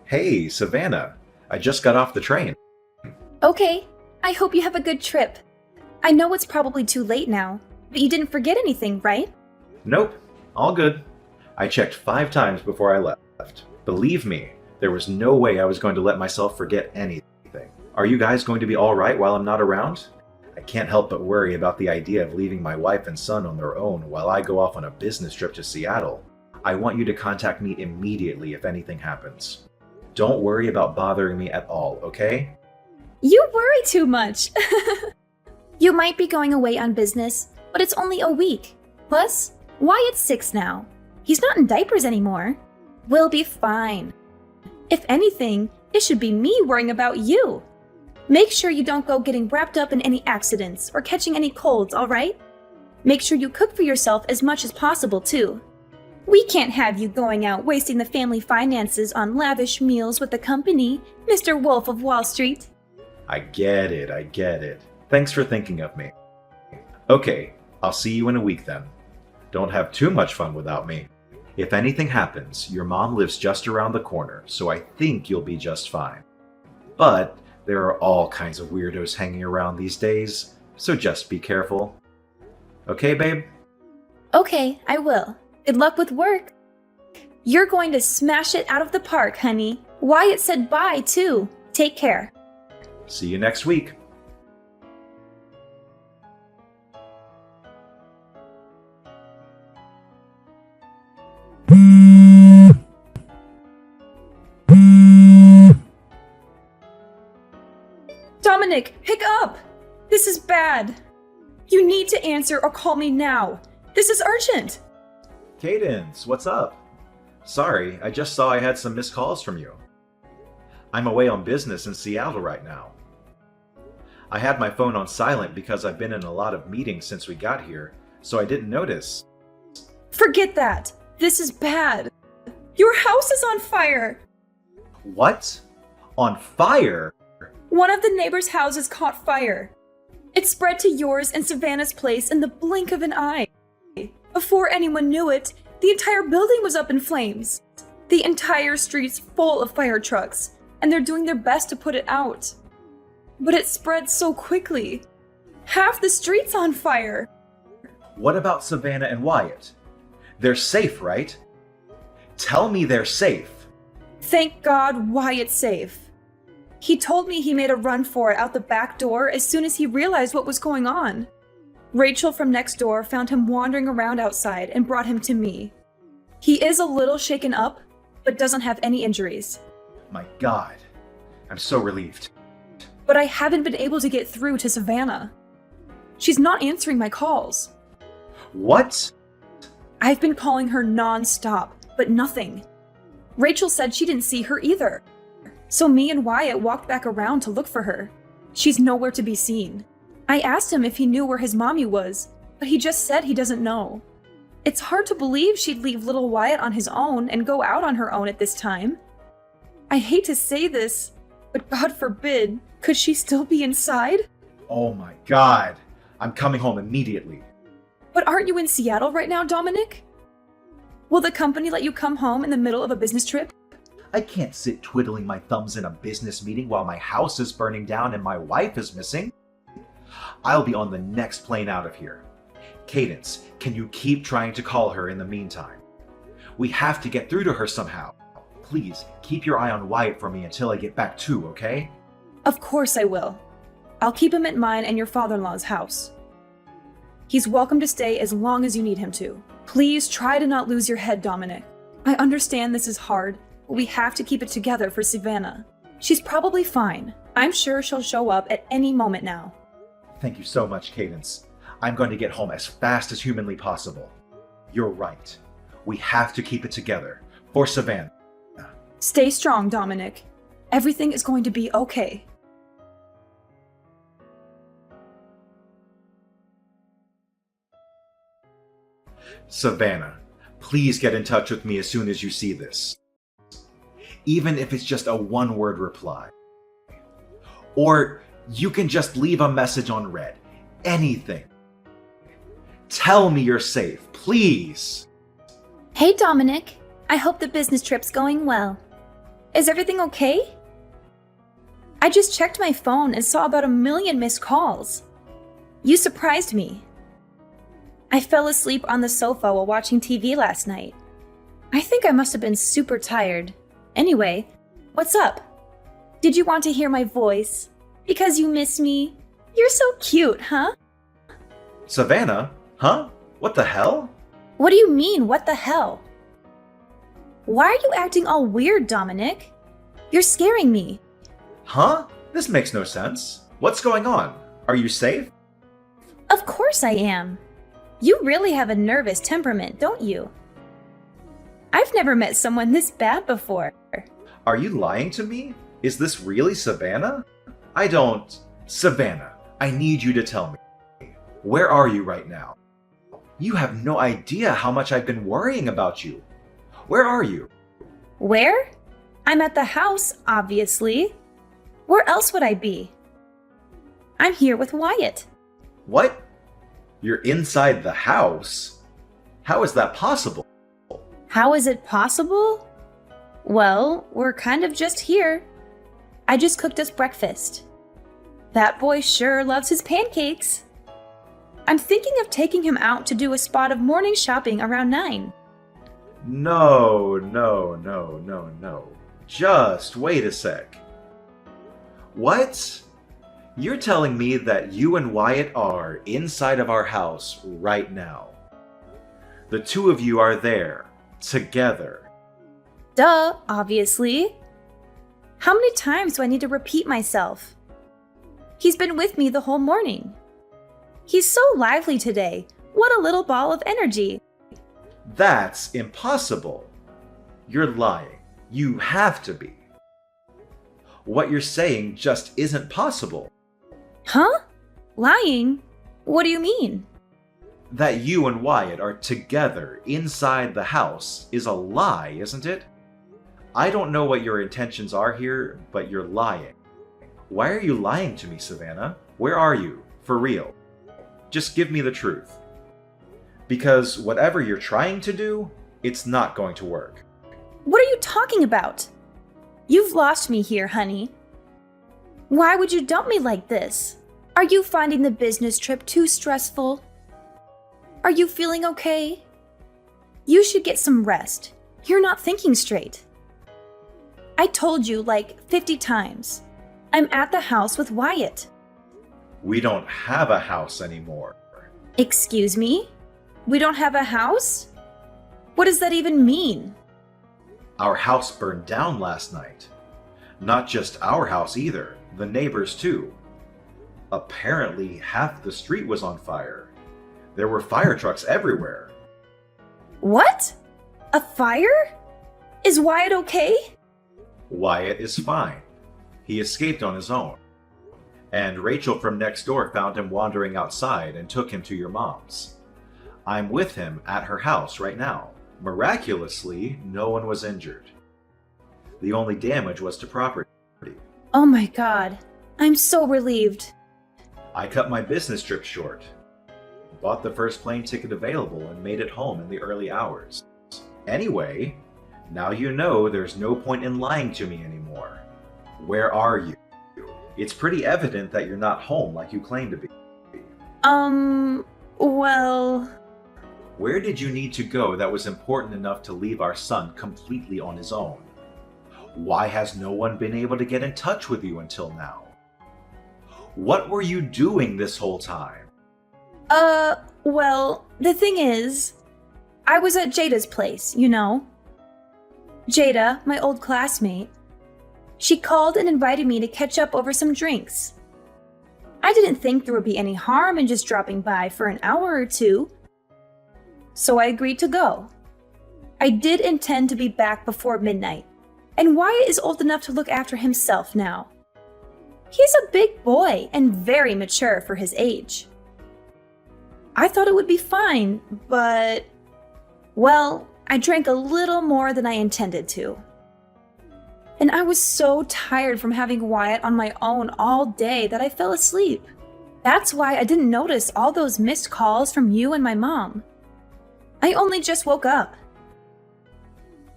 Hey, Savannah. I just got off the train. Okay, I hope you have a good trip. I know it's probably too late now, but you didn't forget anything, right? Nope, all good. I checked 5 times before I left. Believe me, there was no way I was going to let myself forget anything. Are you guys going to be all right while I'm not around? I can't help but worry about the idea of leaving my wife and son on their own while I go off on a business trip to Seattle. I want you to contact me immediately if anything happens. Don't worry about bothering me at all, okay? You worry too much. You might be going away on business, but it's only a week. Plus, Wyatt's 6 now. He's not in diapers anymore. We'll be fine. If anything, it should be me worrying about you. Make sure you don't go getting wrapped up in any accidents or catching any colds, alright? Make sure you cook for yourself as much as possible, too. We can't have you going out wasting the family finances on lavish meals with the company, Mr. Wolf of Wall Street. I get it. Thanks for thinking of me. Okay, I'll see you in a week then. Don't have too much fun without me. If anything happens, your mom lives just around the corner, so I think you'll be just fine. But there are all kinds of weirdos hanging around these days, so just be careful. Okay, babe? Okay, I will. Good luck with work. You're going to smash it out of the park, honey. Wyatt said bye, too. Take care. See you next week. Dominic, pick up! This is bad. You need to answer or call me now. This is urgent. Cadence, what's up? Sorry, I just saw I had some missed calls from you. I'm away on business in Seattle right now. I had my phone on silent because I've been in a lot of meetings since we got here, so I didn't notice. Forget that. This is bad. Your house is on fire. What? On fire? One of the neighbors' houses caught fire. It spread to yours and Savannah's place in the blink of an eye. Before anyone knew it, the entire building was up in flames. The entire street's full of fire trucks, and they're doing their best to put it out. But it spread so quickly. Half the street's on fire. What about Savannah and Wyatt? They're safe, right? Tell me they're safe. Thank God Wyatt's safe. He told me he made a run for it out the back door as soon as he realized what was going on. Rachel from next door found him wandering around outside and brought him to me. He is a little shaken up, but doesn't have any injuries. My God, I'm so relieved. But I haven't been able to get through to Savannah. She's not answering my calls. What? I've been calling her non-stop, but nothing. Rachel said she didn't see her either. So me and Wyatt walked back around to look for her. She's nowhere to be seen. I asked him if he knew where his mommy was, but he just said he doesn't know. It's hard to believe she'd leave little Wyatt on his own and go out on her own at this time. I hate to say this, but God forbid, could she still be inside? Oh my God. I'm coming home immediately. But aren't you in Seattle right now, Dominic? Will the company let you come home in the middle of a business trip? I can't sit twiddling my thumbs in a business meeting while my house is burning down and my wife is missing. I'll be on the next plane out of here. Cadence, can you keep trying to call her in the meantime? We have to get through to her somehow. Please, keep your eye on Wyatt for me until I get back too, okay? Of course I will. I'll keep him at mine and your father-in-law's house. He's welcome to stay as long as you need him to. Please try to not lose your head, Dominic. I understand this is hard, but we have to keep it together for Savannah. She's probably fine. I'm sure she'll show up at any moment now. Thank you so much, Cadence. I'm going to get home as fast as humanly possible. You're right. We have to keep it together. For Savannah. Stay strong, Dominic. Everything is going to be okay. Savannah, please get in touch with me as soon as you see this. Even if it's just a one-word reply. Or you can just leave a message on red. Anything. Tell me you're safe, please. Hey, Dominic. I hope the business trip's going well. Is everything okay? I just checked my phone and saw about 1,000,000 missed calls. You surprised me. I fell asleep on the sofa while watching TV last night. I think I must have been super tired. Anyway, what's up? Did you want to hear my voice? Because you miss me? You're so cute, huh? Savannah? Huh? What the hell? What do you mean, what the hell? Why are you acting all weird, Dominic? You're scaring me. Huh? This makes no sense. What's going on? Are you safe? Of course I am. You really have a nervous temperament, don't you? I've never met someone this bad before. Are you lying to me? Is this really Savannah? Savannah, I need you to tell me. Where are you right now? You have no idea how much I've been worrying about you. Where are you? Where? I'm at the house, obviously. Where else would I be? I'm here with Wyatt. What? You're inside the house? How is that possible? How is it possible? Well, we're kind of just here. I just cooked us breakfast. That boy sure loves his pancakes. I'm thinking of taking him out to do a spot of morning shopping around 9. No. Just wait a sec. What? You're telling me that you and Wyatt are inside of our house right now. The two of you are there, together. Duh, obviously. How many times do I need to repeat myself? He's been with me the whole morning. He's so lively today. What a little ball of energy. That's impossible. You're lying. You have to be. What you're saying just isn't possible. Huh? Lying? What do you mean? That you and Wyatt are together inside the house is a lie, isn't it? I don't know what your intentions are here, but you're lying. Why are you lying to me, Savannah? Where are you? For real. Just give me the truth. Because whatever you're trying to do, it's not going to work. What are you talking about? You've lost me here, honey. Why would you dump me like this? Are you finding the business trip too stressful? Are you feeling okay? You should get some rest. You're not thinking straight. I told you like 50 times. I'm at the house with Wyatt. We don't have a house anymore. Excuse me? We don't have a house? What does that even mean? Our house burned down last night. Not just our house either, the neighbors too. Apparently, half the street was on fire. There were fire trucks everywhere. What? A fire? Is Wyatt okay? Wyatt is fine. He escaped on his own. And Rachel from next door found him wandering outside and took him to your mom's. I'm with him at her house right now. Miraculously, no one was injured. The only damage was to property. Oh my god. I'm so relieved. I cut my business trip short. Bought the first plane ticket available and made it home in the early hours. Anyway, now you know there's no point in lying to me anymore. Where are you? It's pretty evident that you're not home like you claim to be. Well... Where did you need to go that was important enough to leave our son completely on his own? Why has no one been able to get in touch with you until now? What were you doing this whole time? Well, the thing is, I was at Jada's place, you know. Jada, my old classmate. She called and invited me to catch up over some drinks. I didn't think there would be any harm in just dropping by for an hour or two. So I agreed to go. I did intend to be back before midnight, and Wyatt is old enough to look after himself now. He's a big boy and very mature for his age. I thought it would be fine, but... well, I drank a little more than I intended to. And I was so tired from having Wyatt on my own all day that I fell asleep. That's why I didn't notice all those missed calls from you and my mom. I only just woke up.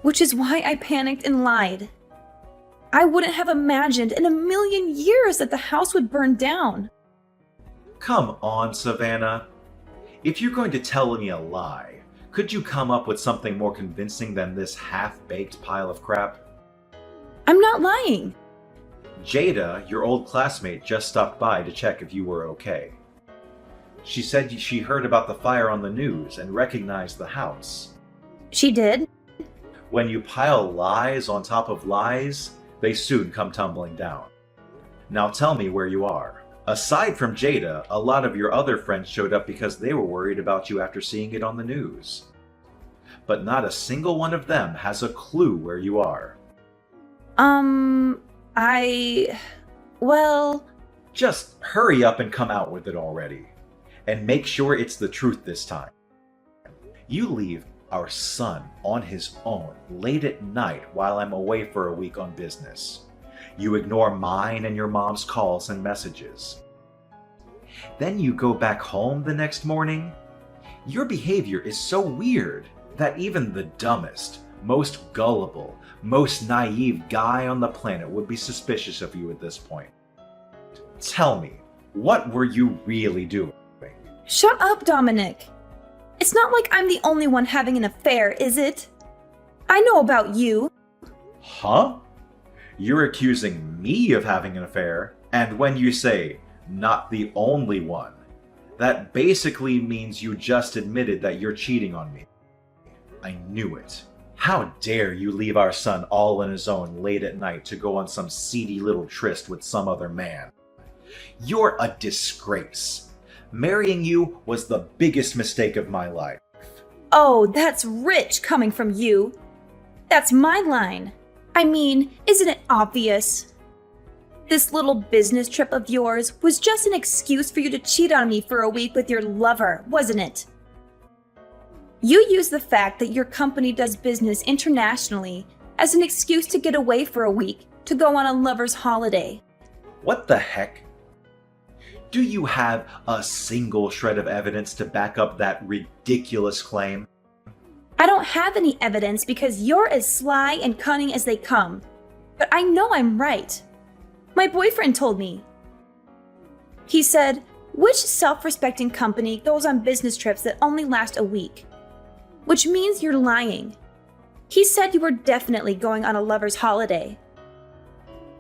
Which is why I panicked and lied. I wouldn't have imagined in a million years that the house would burn down. Come on, Savannah. If you're going to tell me a lie, could you come up with something more convincing than this half-baked pile of crap? I'm not lying. Jada, your old classmate, just stopped by to check if you were okay. She said she heard about the fire on the news and recognized the house. She did? When you pile lies on top of lies, they soon come tumbling down. Now tell me where you are. Aside from Jada, a lot of your other friends showed up because they were worried about you after seeing it on the news. But not a single one of them has a clue where you are. Well... Just hurry up and come out with it already. And make sure it's the truth this time. You leave our son on his own late at night while I'm away for a week on business. You ignore mine and your mom's calls and messages. Then you go back home the next morning. Your behavior is so weird that even the dumbest, most gullible, most naive guy on the planet would be suspicious of you at this point. Tell me, what were you really doing? Shut up, Dominic. It's not like I'm the only one having an affair, is it? I know about you. Huh? You're accusing me of having an affair, and when you say, not the only one, that basically means you just admitted that you're cheating on me. I knew it. How dare you leave our son all on his own late at night to go on some seedy little tryst with some other man? You're a disgrace. Marrying you was the biggest mistake of my life. Oh, that's rich coming from you. That's my line. I mean, isn't it obvious? This little business trip of yours was just an excuse for you to cheat on me for a week with your lover, wasn't it? You used the fact that your company does business internationally as an excuse to get away for a week to go on a lover's holiday. What the heck? Do you have a single shred of evidence to back up that ridiculous claim? I don't have any evidence because you're as sly and cunning as they come. But I know I'm right. My boyfriend told me. He said, which self-respecting company goes on business trips that only last a week? Which means you're lying. He said you were definitely going on a lover's holiday.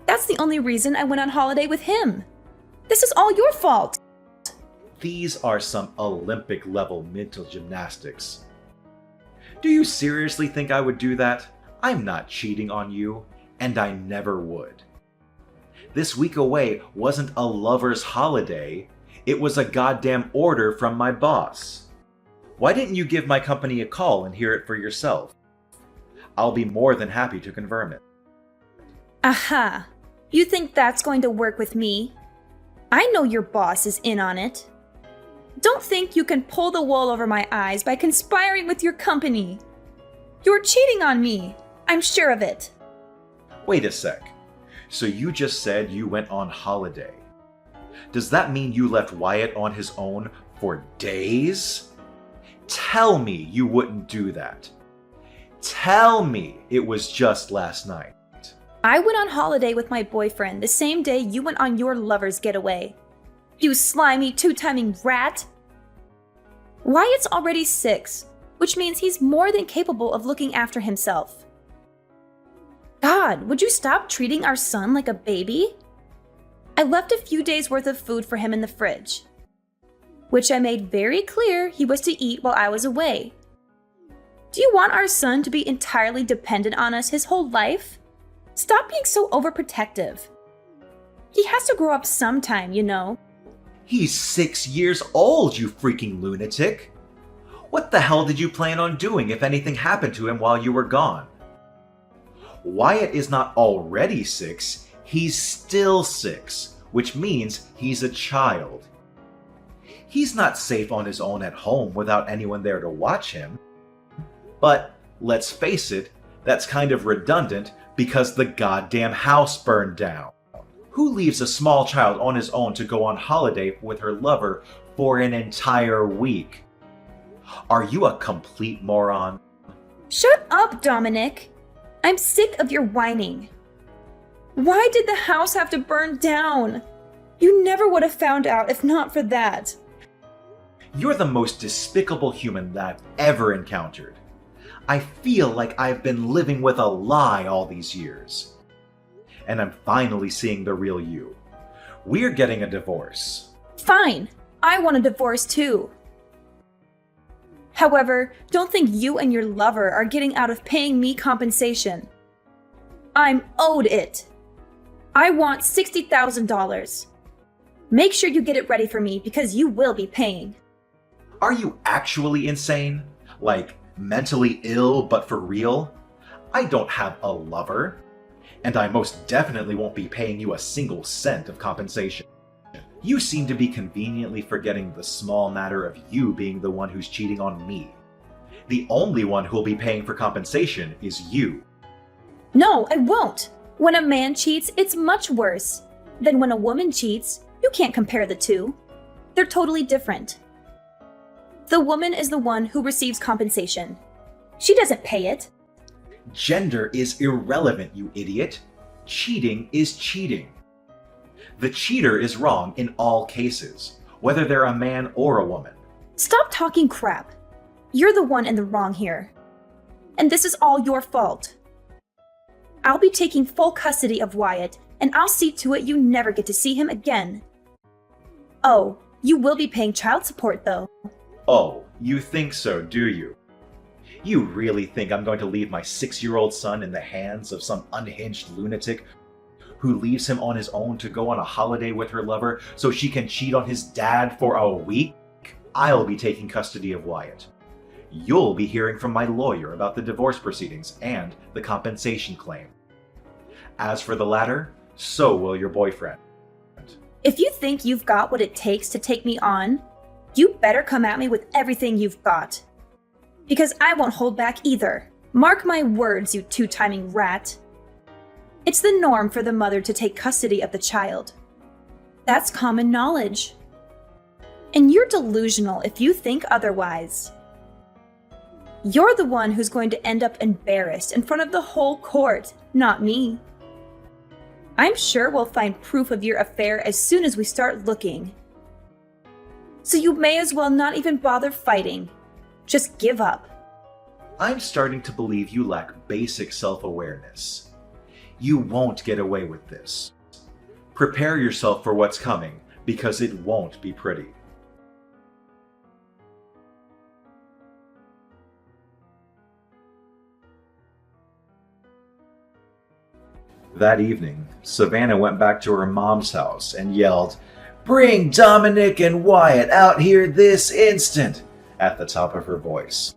That's the only reason I went on holiday with him. This is all your fault. These are some Olympic-level mental gymnastics. Do you seriously think I would do that? I'm not cheating on you, and I never would. This week away wasn't a lover's holiday. It was a goddamn order from my boss. Why didn't you give my company a call and hear it for yourself? I'll be more than happy to confirm it. Aha! You think that's going to work with me? I know your boss is in on it. Don't think you can pull the wool over my eyes by conspiring with your company. You're cheating on me. I'm sure of it. Wait a sec. So you just said you went on holiday. Does that mean you left Wyatt on his own for days? Tell me you wouldn't do that. Tell me it was just last night. I went on holiday with my boyfriend the same day you went on your lover's getaway. You slimy, two-timing rat! Wyatt's already 6, which means he's more than capable of looking after himself. God, would you stop treating our son like a baby? I left a few days worth of food for him in the fridge, which I made very clear he was to eat while I was away. Do you want our son to be entirely dependent on us his whole life? Stop being so overprotective. He has to grow up sometime, you know. He's 6 years old, you freaking lunatic. What the hell did you plan on doing if anything happened to him while you were gone? Wyatt is not already 6, he's still 6, which means he's a child. He's not safe on his own at home without anyone there to watch him. But, let's face it, that's kind of redundant because the goddamn house burned down. Who leaves a small child on his own to go on holiday with her lover for an entire week? Are you a complete moron? Shut up, Dominic! I'm sick of your whining. Why did the house have to burn down? You never would have found out if not for that. You're the most despicable human that I've ever encountered. I feel like I've been living with a lie all these years. And I'm finally seeing the real you. We're getting a divorce. Fine, I want a divorce too. However, don't think you and your lover are getting out of paying me compensation. I'm owed it. I want $60,000. Make sure you get it ready for me because you will be paying. Are you actually insane? Like, mentally ill but for real? I don't have a lover. And I most definitely won't be paying you a single cent of compensation. You seem to be conveniently forgetting the small matter of you being the one who's cheating on me. The only one who'll be paying for compensation is you. No, I won't. When a man cheats, it's much worse. Than when a woman cheats, you can't compare the two. They're totally different. The woman is the one who receives compensation. She doesn't pay it. Gender is irrelevant, you idiot. Cheating is cheating. The cheater is wrong in all cases, whether they're a man or a woman. Stop talking crap. You're the one in the wrong here. And this is all your fault. I'll be taking full custody of Wyatt, and I'll see to it you never get to see him again. Oh, you will be paying child support though. Oh, you think so, do you? You really think I'm going to leave my 6-year-old son in the hands of some unhinged lunatic who leaves him on his own to go on a holiday with her lover so she can cheat on his dad for a week? I'll be taking custody of Wyatt. You'll be hearing from my lawyer about the divorce proceedings and the compensation claim. As for the latter, so will your boyfriend. If you think you've got what it takes to take me on, you better come at me with everything you've got. Because I won't hold back either. Mark my words, you two-timing rat. It's the norm for the mother to take custody of the child. That's common knowledge. And you're delusional if you think otherwise. You're the one who's going to end up embarrassed in front of the whole court, not me. I'm sure we'll find proof of your affair as soon as we start looking. So you may as well not even bother fighting. Just give up. I'm starting to believe you lack basic self-awareness. You won't get away with this. Prepare yourself for what's coming, because it won't be pretty. That evening, Savannah went back to her mom's house and yelled, "Bring Dominic and Wyatt out here this instant!" at the top of her voice.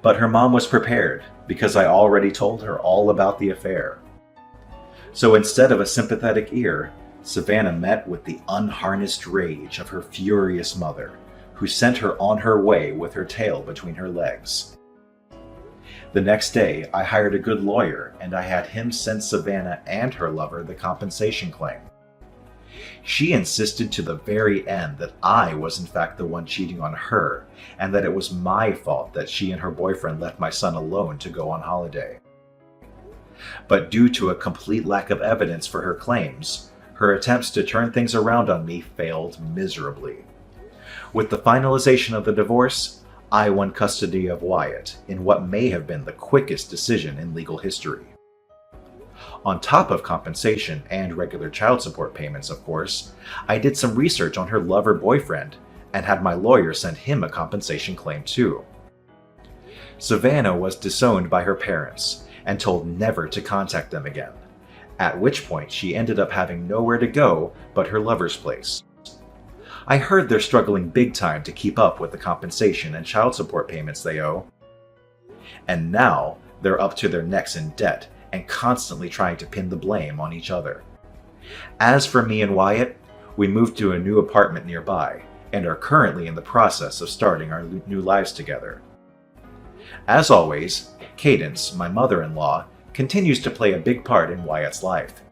But her mom was prepared, because I already told her all about the affair. So instead of a sympathetic ear, Savannah met with the unharnessed rage of her furious mother, who sent her on her way with her tail between her legs. The next day, I hired a good lawyer, and I had him send Savannah and her lover the compensation claim. She insisted to the very end that I was in fact the one cheating on her, and that it was my fault that she and her boyfriend left my son alone to go on holiday. But due to a complete lack of evidence for her claims, her attempts to turn things around on me failed miserably. With the finalization of the divorce, I won custody of Wyatt in what may have been the quickest decision in legal history. On top of compensation and regular child support payments, of course, I did some research on her lover-boyfriend and had my lawyer send him a compensation claim too. Savannah was disowned by her parents and told never to contact them again, at which point she ended up having nowhere to go but her lover's place. I heard they're struggling big time to keep up with the compensation and child support payments they owe. And now they're up to their necks in debt and constantly trying to pin the blame on each other. As for me and Wyatt, we moved to a new apartment nearby and are currently in the process of starting our new lives together. As always, Cadence, my mother-in-law, continues to play a big part in Wyatt's life.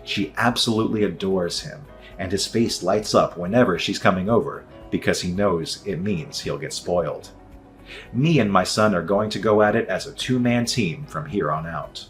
She absolutely adores him, and his face lights up whenever she's coming over because he knows it means he'll get spoiled. Me and my son are going to go at it as a two-man team from here on out.